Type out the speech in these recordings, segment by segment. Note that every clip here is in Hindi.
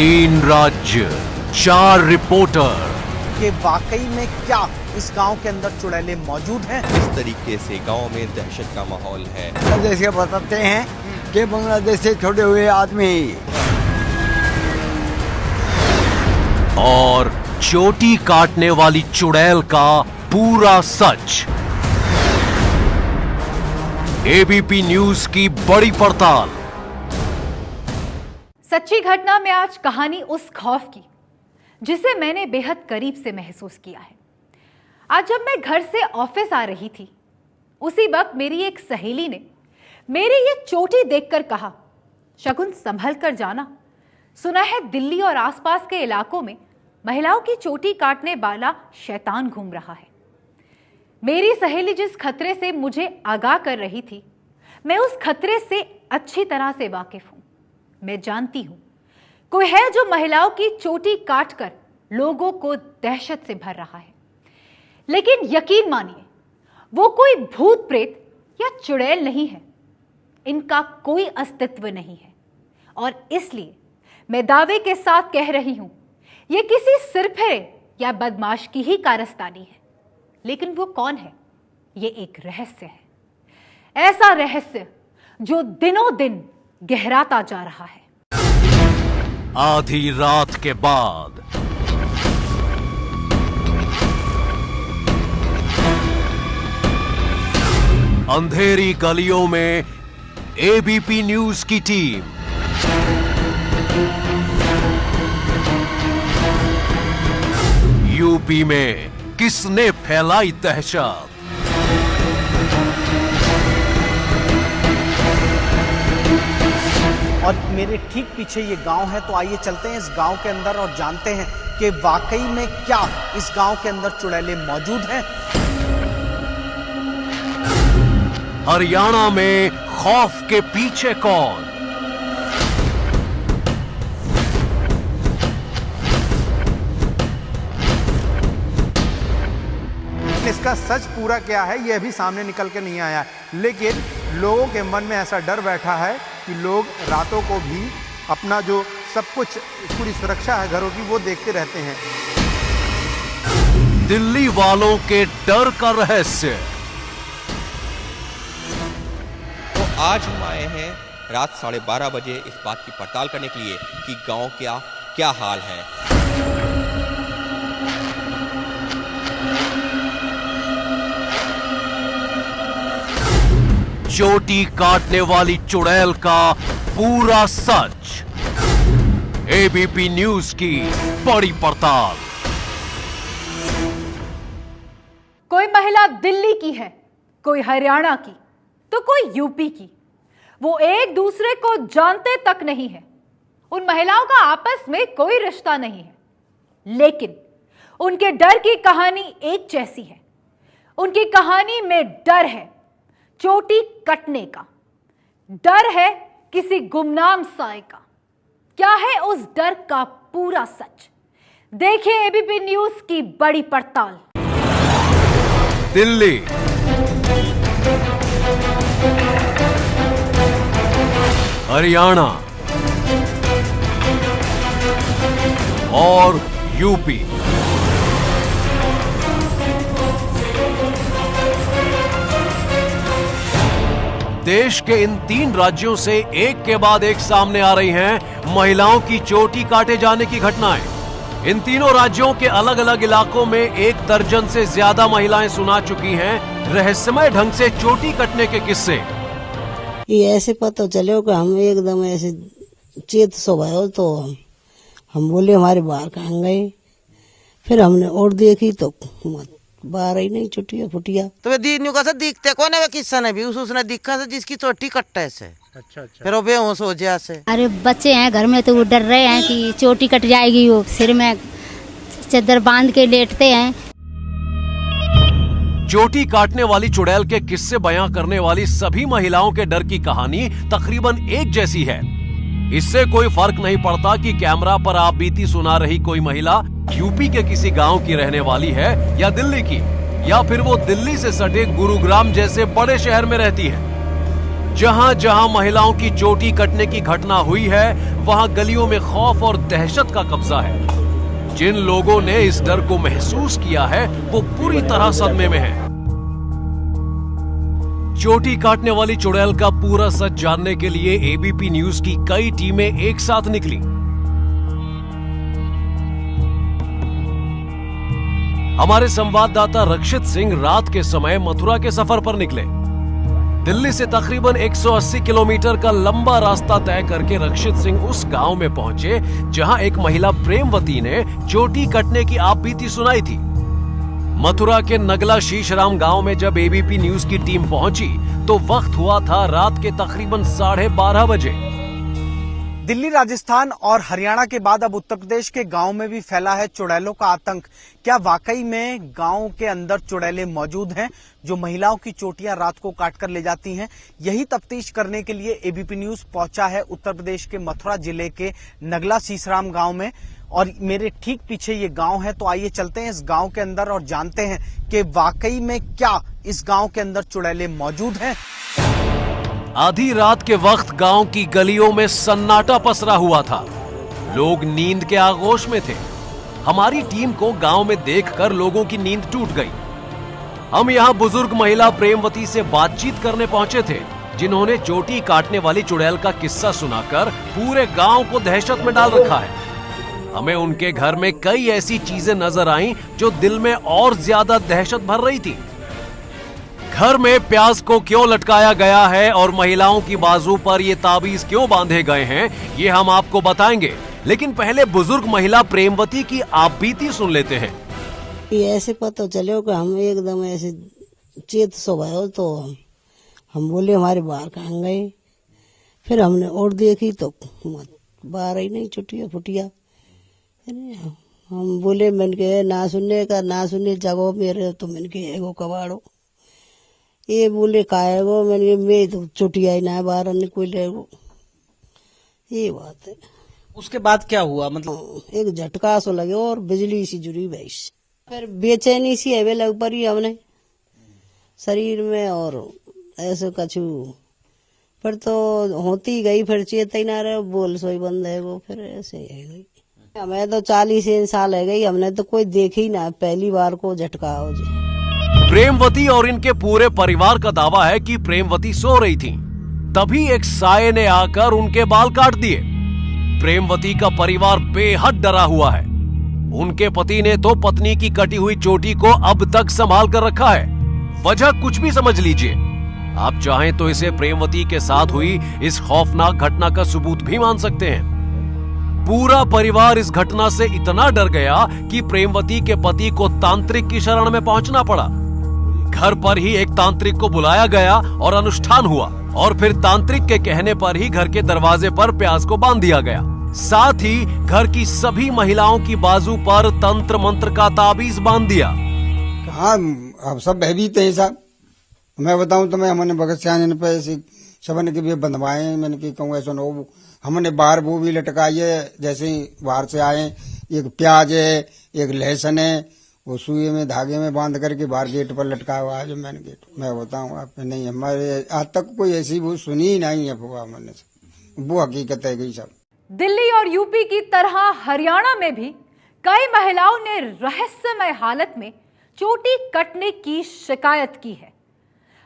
3 राज्य 4 रिपोर्टर। कि वाकई में क्या इस गांव के अंदर चुड़ैलें मौजूद हैं? इस तरीके से गांव में दहशत का माहौल है। जैसे बताते हैं कि बांग्लादेश से छोड़े हुए आदमी और चोटी काटने वाली चुड़ैल का पूरा सच। एबीपी न्यूज की बड़ी पड़ताल। सच्ची घटना में आज कहानी उस खौफ की जिसे मैंने बेहद करीब से महसूस किया है। आज जब मैं घर से ऑफिस आ रही थी, उसी वक्त मेरी एक सहेली ने मेरी ये चोटी देखकर कहा, शगुन संभल कर जाना, सुना है दिल्ली और आसपास के इलाकों में महिलाओं की चोटी काटने वाला शैतान घूम रहा है। मेरी सहेली जिस खतरे से मुझे आगाह कर रही थी, मैं उस खतरे से अच्छी तरह से वाकिफ हूं। मैं जानती हूं कोई है जो महिलाओं की चोटी काटकर लोगों को दहशत से भर रहा है, लेकिन यकीन मानिए वो कोई भूत प्रेत या चुड़ैल नहीं है। इनका कोई अस्तित्व नहीं है और इसलिए मैं दावे के साथ कह रही हूं ये किसी सिरफिरे या बदमाश की ही कारस्तानी है। लेकिन वो कौन है? ये एक रहस्य है, ऐसा रहस्य जो दिनों दिन गहराता जा रहा है। आधी रात के बाद अंधेरी गलियों में एबीपी न्यूज की टीम यूपी में किसने फैलाई दहशत? और मेरे ठीक पीछे ये गांव है, तो आइए चलते हैं इस गांव के अंदर और जानते हैं कि वाकई में क्या इस गांव के अंदर चुड़ैलें मौजूद हैं। हरियाणा में खौफ के पीछे कौन? इसका सच पूरा क्या है ये अभी सामने निकल के नहीं आया, लेकिन लोगों के मन में ऐसा डर बैठा है कि लोग रातों को भी अपना जो सब कुछ पूरी सुरक्षा है घरों की वो देखते रहते हैं। दिल्ली वालों के डर का रहस्य। तो आज हम आए हैं रात 12:30 बजे इस बात की पड़ताल करने के लिए कि गांव का क्या हाल है। चोटी काटने वाली चुड़ैल का पूरा सच। एबीपी न्यूज की बड़ी पड़ताल। कोई महिला दिल्ली की है, कोई हरियाणा की, तो कोई यूपी की। वो एक दूसरे को जानते तक नहीं है। उन महिलाओं का आपस में कोई रिश्ता नहीं है, लेकिन उनके डर की कहानी एक जैसी है। उनकी कहानी में डर है चोटी कटने का, डर है किसी गुमनाम साए का। क्या है उस डर का पूरा सच? देखिए एबीपी न्यूज की बड़ी पड़ताल। दिल्ली, हरियाणा और यूपी। देश के इन 3 राज्यों से एक के बाद एक सामने आ रही हैं महिलाओं की चोटी काटे जाने की घटनाएं। इन तीनों राज्यों के अलग अलग इलाकों में 1 दर्जन से ज्यादा महिलाएं सुना चुकी हैं रहस्यमय ढंग से चोटी कटने के किस्से। ये ऐसे पता चले कि हम एकदम ऐसे चेत सो गए, तो हम बोले हमारे बाहर कहाँ गए। फिर हमने और देखी तो बाहर ही नहीं, छुट्टिया फुटिया। तो वे दीनू का दिखते कौन है? वे किस्सा ने भी उसने दिखा से जिसकी चोटी कट्टा से। अच्छा। फिर वो बेहोश हो जाए से। अरे बच्चे हैं घर में तो वो डर रहे हैं कि चोटी कट जाएगी। वो सिर में चादर बांध के लेटते हैं। चोटी काटने वाली चुड़ैल के किस्से बयां करने वाली सभी महिलाओं के डर की कहानी तकरीबन एक जैसी है। इससे कोई फर्क नहीं पड़ता कि कैमरा पर आप बीती सुना रही कोई महिला यूपी के किसी गांव की रहने वाली है या दिल्ली की, या फिर वो दिल्ली से सटे गुरुग्राम जैसे बड़े शहर में रहती है। जहां जहां महिलाओं की चोटी कटने की घटना हुई है, वहां गलियों में खौफ और दहशत का कब्जा है। जिन लोगों ने इस डर को महसूस किया है, वो पूरी तरह सदमे में हैं। चोटी काटने वाली चुड़ैल का पूरा सच जानने के लिए एबीपी न्यूज की कई टीमें एक साथ निकली। हमारे संवाददाता रक्षित सिंह रात के समय मथुरा के सफर पर निकले। दिल्ली से तकरीबन 180 किलोमीटर का लंबा रास्ता तय करके रक्षित सिंह उस गांव में पहुंचे जहां एक महिला प्रेमवती ने चोटी कटने की आपबीती सुनाई थी। मथुरा के नगला शीशराम गांव में जब एबीपी न्यूज की टीम पहुंची तो वक्त हुआ था रात के तकरीबन 12:30 बजे। दिल्ली, राजस्थान और हरियाणा के बाद अब उत्तर प्रदेश के गांव में भी फैला है चुड़ैलों का आतंक। क्या वाकई में गांव के अंदर चुड़ैलें मौजूद हैं जो महिलाओं की चोटियां रात को काटकर ले जाती हैं? यही तफ्तीश करने के लिए एबीपी न्यूज पहुंचा है उत्तर प्रदेश के मथुरा जिले के नगला शीशराम गांव में, और मेरे ठीक पीछे ये गांव है। तो आइए चलते हैं इस गांव के अंदर और जानते हैं कि वाकई में क्या इस गांव के अंदर चुड़ैलें मौजूद हैं। आधी रात के वक्त गांव की गलियों में सन्नाटा पसरा हुआ था। लोग नींद के आगोश में थे। हमारी टीम को गांव में देखकर लोगों की नींद टूट गई। हम यहां बुजुर्ग महिला प्रेमवती से बातचीत करने पहुंचे थे, जिन्होंने चोटी काटने वाली चुड़ैल का किस्सा सुनाकर पूरे गांव को दहशत में डाल रखा है। हमें उनके घर में कई ऐसी चीजें नजर आईं जो दिल में और ज्यादा दहशत भर रही थी। घर में प्याज को क्यों लटकाया गया है और महिलाओं की बाजू पर ये ताबीज क्यों बांधे गए हैं, ये हम आपको बताएंगे। लेकिन पहले बुजुर्ग महिला प्रेमवती की आपबीती सुन लेते हैं। ये ऐसे पता चले कि हम एकदम ऐसे चेत सो गए तो हम बोले हमारे बाहर कहाँ गए। फिर हमने और देखी तो बाहर ही नहीं, छुट्टिया फुटिया। हम बोले मैंने के ना सुनने जगह मेरे, तो मैंने के एगो कबाड़ो। ये बोले खाएगो, मैंने मैं तो चुटिया ही ना बाहर कोई लेगो। ये बात है। उसके बाद क्या हुआ? मतलब एक झटका सो लगे और बिजली सी जुड़ी भैंस। फिर बेचैनी सी है लग पड़ी हमने शरीर में, और ऐसे कछु फिर तो होती गई। फिर चेता ना रहे, बोल सोई बंद है वो। फिर ऐसे है गई। हमें तो 40 साल है गई, हमने तो कोई देखी ना, पहली बार को झटका हो जाए। प्रेमवती और इनके पूरे परिवार का दावा है कि प्रेमवती सो रही थी, तभी एक साये ने आकर उनके बाल काट दिए। प्रेमवती का परिवार बेहद डरा हुआ है। उनके पति ने तो पत्नी की कटी हुई चोटी को अब तक संभाल कर रखा है। वजह कुछ भी समझ लीजिए, आप चाहें तो इसे प्रेमवती के साथ हुई इस खौफनाक घटना का सबूत भी मान सकते हैं। पूरा परिवार इस घटना से इतना डर गया कि प्रेमवती के पति को तांत्रिक की शरण में पहुंचना पड़ा। घर पर ही एक तांत्रिक को बुलाया गया और अनुष्ठान हुआ, और फिर तांत्रिक के कहने पर ही घर के दरवाजे पर प्याज को बांध दिया गया। साथ ही घर की सभी महिलाओं की बाजू पर तंत्र मंत्र का ताबीज बांध दिया। हाँ, अब सब भयभीत है साहब। मैं बताऊं तो मैं हमने भगत सिंह पे सबने के भी बंधवाए। मैंने की कहूँ ऐसा न, हमने बाहर वो भी लटकाई है। जैसे ही बाहर से आए, एक प्याज है, एक लहसुन है, वो सुई में धागे में बांध करके बाहर गेट पर लटकाया हुआ है। जो मैंने गेट, मैं बताऊं आपको, नहीं हमारे आज तक कोई ऐसी वो सुनी ही नहीं है। वो हकीकत है गई सब। दिल्ली और यूपी की तरह हरियाणा में भी कई महिलाओं ने रहस्यमय हालत में चोटी कटने की शिकायत की है।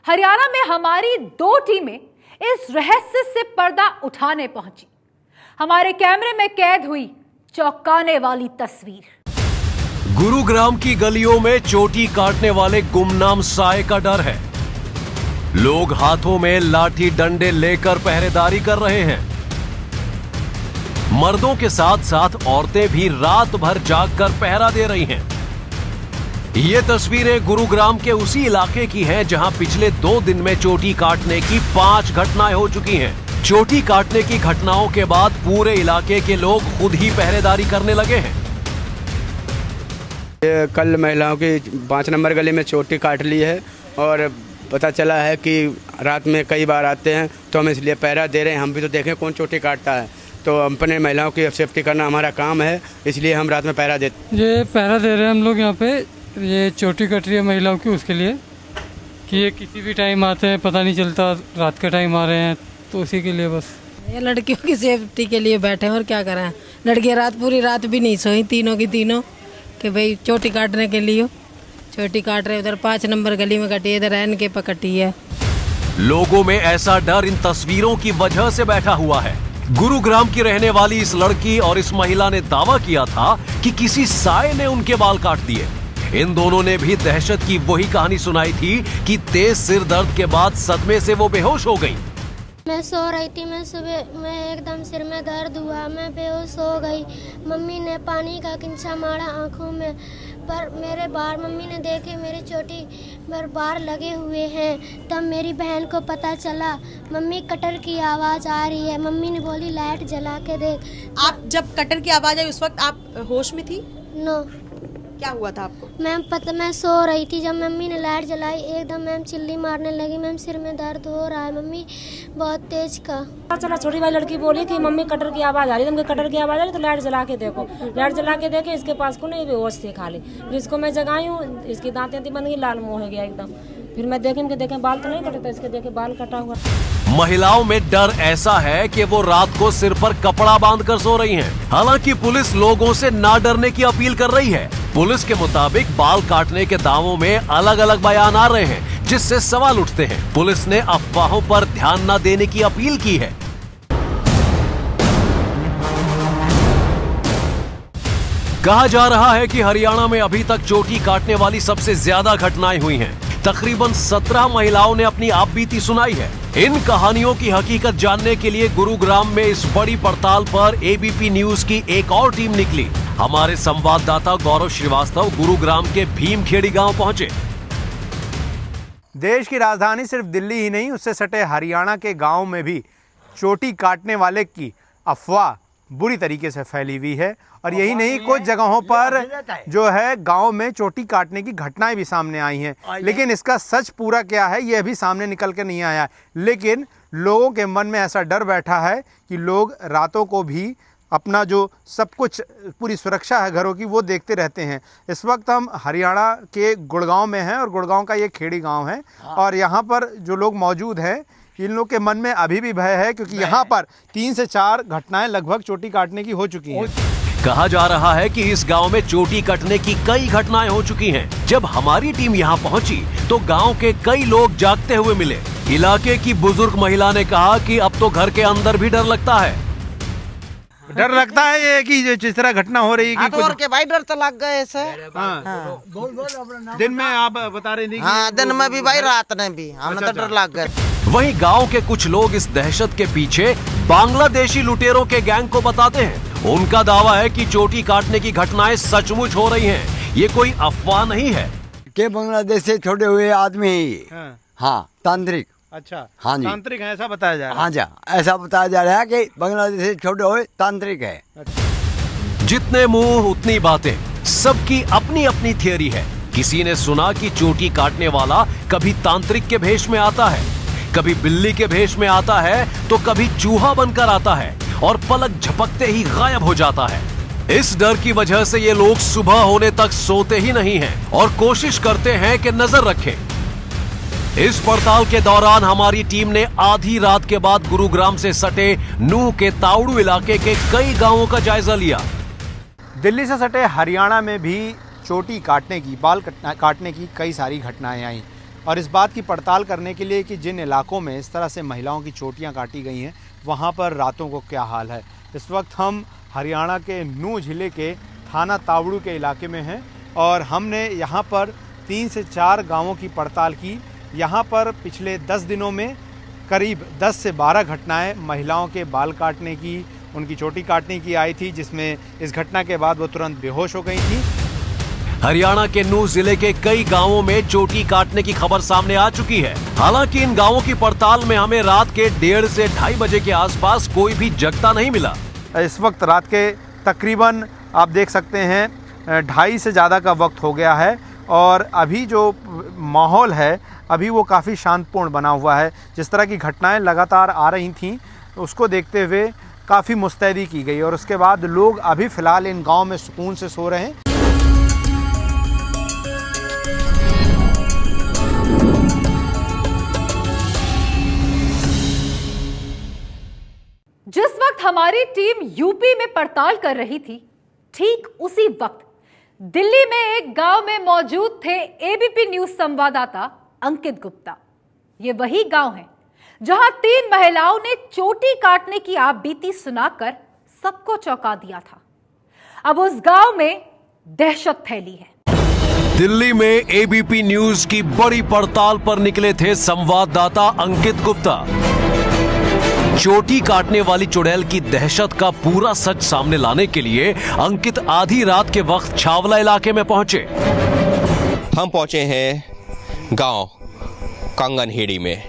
हरियाणा में हमारी 2 टीमें इस रहस्य से पर्दा उठाने पहुंची। हमारे कैमरे में कैद हुई चौंकाने वाली तस्वीर। गुरुग्राम की गलियों में चोटी काटने वाले गुमनाम साये का डर है। लोग हाथों में लाठी डंडे लेकर पहरेदारी कर रहे हैं। मर्दों के साथ साथ औरतें भी रात भर जागकर पहरा दे रही हैं। ये तस्वीरें गुरुग्राम के उसी इलाके की हैं जहां पिछले 2 दिन में चोटी काटने की 5 घटनाएं हो चुकी हैं। चोटी काटने की घटनाओं के बाद पूरे इलाके के लोग खुद ही पहरेदारी करने लगे हैं। कल महिलाओं की 5 नंबर गली में चोटी काट ली है, और पता चला है कि रात में कई बार आते हैं, तो हम इसलिए पहरा दे रहे हैं। हम भी तो देखें कौन चोटी काटता है, तो अपने महिलाओं की सेफ्टी करना हमारा काम है, इसलिए हम रात में पहरा देते। ये पहरा दे रहे हैं हम लोग यहाँ पे। ये चोटी कट रही है महिलाओं की, उसके लिए कि ये किसी भी टाइम आते हैं, पता नहीं चलता रात के टाइम आ रहे हैं, तो उसी के लिए बस ये लड़कियों की सेफ्टी के लिए बैठे हैं और क्या करें। लड़कियां पूरी रात भी नहीं सोई, तीनों की तीनों, कि भाई चोटी काटने के लिए चोटी काट रहे। उधर 5 नंबर गली में कटी है, इधर एन के पकटी है। लोगों में ऐसा डर इन तस्वीरों की वजह से बैठा हुआ है। गुरुग्राम की रहने वाली इस लड़की और इस महिला ने दावा किया था कि किसी साए ने उनके बाल काट दिए। इन दोनों ने भी दहशत की वही कहानी सुनाई थी कि तेज सिर दर्द के बाद सदमे से वो बेहोश हो गई। मैं सो रही थी, मैं सुबह में एकदम सिर में दर्द हुआ, मैं बेहोश हो गई। मम्मी ने पानी का किंचा मारा आंखों में, पर मेरे बाल मम्मी ने देखे मेरी चोटी पर बाल लगे हुए हैं। तब मेरी बहन को पता चला, मम्मी कटर की आवाज़ आ रही है। मम्मी ने बोली लाइट जला के देख। आप जब कटर की आवाज़ आई उस वक्त आप होश में थी? नो। क्या हुआ था आपको? मैम मैं सो रही थी, जब मम्मी ने लाइट जलाई एकदम मैम चिल्ली मारने लगी, मैम सिर में दर्द हो रहा है मम्मी बहुत तेज का। चला छोटी वाली लड़की बोली कि मम्मी कटर की आवाज़ आ रही है, कटर की आवाज़ आ रही तो लाइट जला के देखो। लाइट जला के देखे, इसके पास को नहीं बेहोश थी खाली। जिसको मैं जगाई हूँ, इसकी दांतें थी बन गई, लाल मुँह हो गया एकदम। फिर मैं देखें बाल तो नहीं कटे, तो इसके देखे बाल कटा हुआ। महिलाओं में डर ऐसा है कि वो रात को सिर पर कपड़ा बांधकर सो रही हैं। हालांकि पुलिस लोगों से ना डरने की अपील कर रही है। पुलिस के मुताबिक बाल काटने के दावों में अलग अलग बयान आ रहे हैं, जिससे सवाल उठते हैं। पुलिस ने अफवाहों पर ध्यान न देने की अपील की है। कहा जा रहा है कि हरियाणा में अभी तक चोटी काटने वाली सबसे ज्यादा घटनाएं हुई हैं। तकरीबन 17 महिलाओं ने अपनी आपबीती सुनाई है। इन कहानियों की हकीकत जानने के लिए गुरुग्राम में इस बड़ी पड़ताल पर एबीपी न्यूज की एक और टीम निकली। हमारे संवाददाता गौरव श्रीवास्तव गुरुग्राम के भीमखेड़ी गांव पहुंचे। देश की राजधानी सिर्फ दिल्ली ही नहीं, उससे सटे हरियाणा के गांव में भी चोटी काटने वाले की अफवाह बुरी तरीके से फैली हुई है। और यही नहीं, कुछ जगहों पर जो है गांव में चोटी काटने की घटनाएं भी सामने आई हैं। लेकिन इसका सच पूरा क्या है ये अभी सामने निकल के नहीं आया। लेकिन लोगों के मन में ऐसा डर बैठा है कि लोग रातों को भी अपना जो सब कुछ पूरी सुरक्षा है घरों की वो देखते रहते हैं। इस वक्त हम हरियाणा के गुड़गांव में हैं और गुड़गांव का ये खेड़ी गांव है। और यहाँ पर जो लोग मौजूद हैं, इन लोग के मन में अभी भी भय है, क्योंकि यहाँ पर 3 से 4 घटनाएं लगभग चोटी काटने की हो चुकी हैं। कहा जा रहा है कि इस गांव में चोटी कटने की कई घटनाएं हो चुकी हैं। जब हमारी टीम यहां पहुंची तो गांव के कई लोग जागते हुए मिले। इलाके की बुजुर्ग महिला ने कहा कि अब तो घर के अंदर भी डर लगता है। डर लगता है ये कि जिस तरह घटना हो रही है कि और के भाई डर तो लग गए ऐसे। दिन में आप बता रहे थे? हाँ, दिन में भी भाई, रात में भी हमें तो डर लग गए। वहीं गांव के कुछ लोग इस दहशत के पीछे बांग्लादेशी लुटेरों के गैंग को बताते हैं। उनका दावा है कि चोटी काटने की घटनाएं सचमुच हो रही हैं। ये कोई अफवाह नहीं है। के बांग्लादेश से छोड़े हुए आदमी है। हाँ, तांत्रिक। अच्छा, हाँ जी, तांत्रिक है ऐसा बताया जा रहा है। हाँ जी, ऐसा बताया जा रहा है कि बांग्लादेश से छोड़े हुए तांत्रिक है। जितने मुंह उतनी बातें, सबकी अपनी अपनी थियरी है। किसी ने सुना कि चोटी काटने वाला कभी तांत्रिक के भेष में आता है, कभी बिल्ली के भेष में आता है, तो कभी चूहा बनकर आता है और पलक झपकते ही गायब हो जाता है। इस डर की वजह से ये लोग सुबह होने तक सोते ही नहीं हैं और कोशिश करते हैं कि नजर रखें। इस पड़ताल के दौरान हमारी टीम ने आधी रात के बाद गुरुग्राम से सटे नूह के तावड़ू इलाके के कई गांवों का जायजा लिया। दिल्ली से सटे हरियाणा में भी चोटी काटने की, बाल काटने की कई सारी घटनाएं आई। और इस बात की पड़ताल करने के लिए कि जिन इलाकों में इस तरह से महिलाओं की चोटियां काटी गई हैं, वहां पर रातों को क्या हाल है। इस वक्त हम हरियाणा के नूह जिले के थाना तावड़ू के इलाके में हैं और हमने यहाँ पर 3 से 4 गांवों की पड़ताल की। यहाँ पर पिछले 10 दिनों में करीब 10 से 12 घटनाएं महिलाओं के बाल काटने की, उनकी चोटी काटने की आई थी, जिसमें इस घटना के बाद वो तुरंत बेहोश हो गई थी। हरियाणा के नूह जिले के कई गांवों में चोटी काटने की खबर सामने आ चुकी है। हालांकि इन गांवों की पड़ताल में हमें रात के 1:30 से 2:30 बजे के आसपास कोई भी जगता नहीं मिला। इस वक्त रात के तकरीबन आप देख सकते हैं 2:30 से ज़्यादा का वक्त हो गया है और अभी जो माहौल है अभी वो काफ़ी शांतपूर्ण बना हुआ है। जिस तरह की घटनाएं लगातार आ रही थीं उसको देखते हुए काफ़ी मुस्तैदी की गई और उसके बाद लोग अभी फ़िलहाल इन गाँव में सुकून से सो रहे हैं। हमारी टीम यूपी में पड़ताल कर रही थी, ठीक उसी वक्त दिल्ली में एक गांव में मौजूद थे एबीपी न्यूज संवाददाता अंकित गुप्ता। ये वही गांव है जहां 3 महिलाओं ने चोटी काटने की आपबीती सुनाकर सबको चौंका दिया था। अब उस गांव में दहशत फैली है। दिल्ली में एबीपी न्यूज की बड़ी पड़ताल पर निकले थे संवाददाता अंकित गुप्ता। चोटी काटने वाली चुड़ैल की दहशत का पूरा सच सामने लाने के लिए अंकित आधी रात के वक्त छावला इलाके में पहुंचे। हम पहुंचे हैं गांव कंगनहेड़ी में।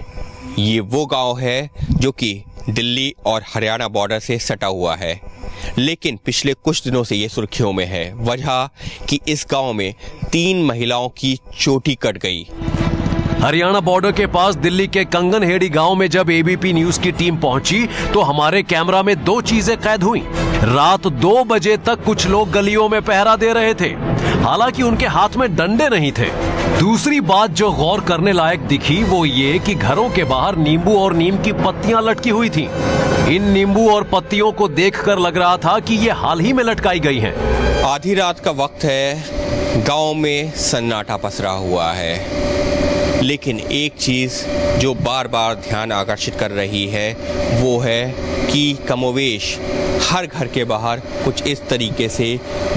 ये वो गांव है जो कि दिल्ली और हरियाणा बॉर्डर से सटा हुआ है, लेकिन पिछले कुछ दिनों से ये सुर्खियों में है। वजह कि इस गांव में 3 महिलाओं की चोटी कट गई। हरियाणा बॉर्डर के पास दिल्ली के कंगनहेड़ी गांव में जब एबीपी न्यूज की टीम पहुंची तो हमारे कैमरा में 2 चीजें कैद हुई। रात 2 बजे तक कुछ लोग गलियों में पहरा दे रहे थे, हालांकि उनके हाथ में डंडे नहीं थे। दूसरी बात जो गौर करने लायक दिखी वो ये कि घरों के बाहर नींबू और नीम की पत्तियां लटकी हुई थीं। इन नींबू और पत्तियों को देखकर लग रहा था कि ये हाल ही में लटकाई गई हैं। आधी रात का वक्त है, गांव में सन्नाटा पसरा हुआ है, लेकिन एक चीज जो बार बार ध्यान आकर्षित कर रही है वो है कि कमोवेश हर घर के बाहर कुछ इस तरीके से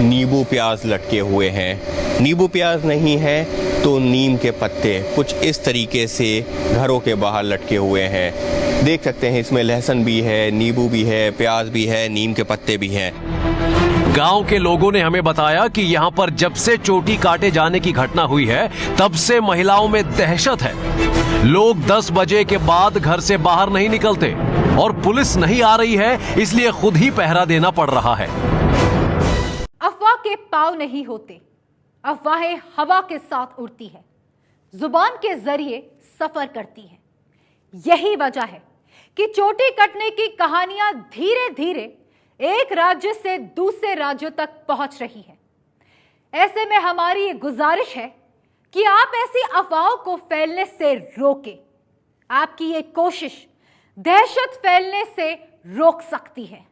नींबू प्याज लटके हुए हैं। नींबू प्याज नहीं है तो नीम के पत्ते कुछ इस तरीके से घरों के बाहर लटके हुए हैं। देख सकते हैं इसमें लहसुन भी है, नींबू भी है, प्याज भी है, नीम के पत्ते भी हैं। गांव के लोगों ने हमें बताया कि यहां पर जब से चोटी काटे जाने की घटना हुई है तब से महिलाओं में दहशत है। लोग 10 बजे के बाद घर से बाहर नहीं निकलते और पुलिस नहीं आ रही है, इसलिए खुद ही पहरा देना पड़ रहा है। अफवाह के पांव नहीं होते, अफवाहें हवा के साथ उड़ती है, जुबान के जरिए सफर करती है। यही वजह है कि चोटी कटने की कहानियां धीरे धीरे एक राज्य से दूसरे राज्यों तक पहुंच रही है। ऐसे में हमारी ये गुजारिश है कि आप ऐसी अफवाहों को फैलने से रोकें। आपकी ये कोशिश दहशत फैलने से रोक सकती है।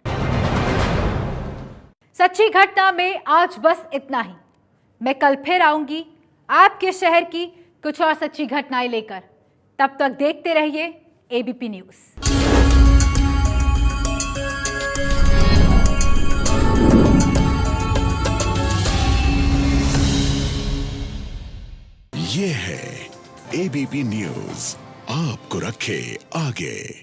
सच्ची घटना में आज बस इतना ही। मैं कल फिर आऊंगी आपके शहर की कुछ और सच्ची घटनाएं लेकर। तब तक देखते रहिए एबीपी न्यूज। ये है एबीपी न्यूज, आपको रखे आगे।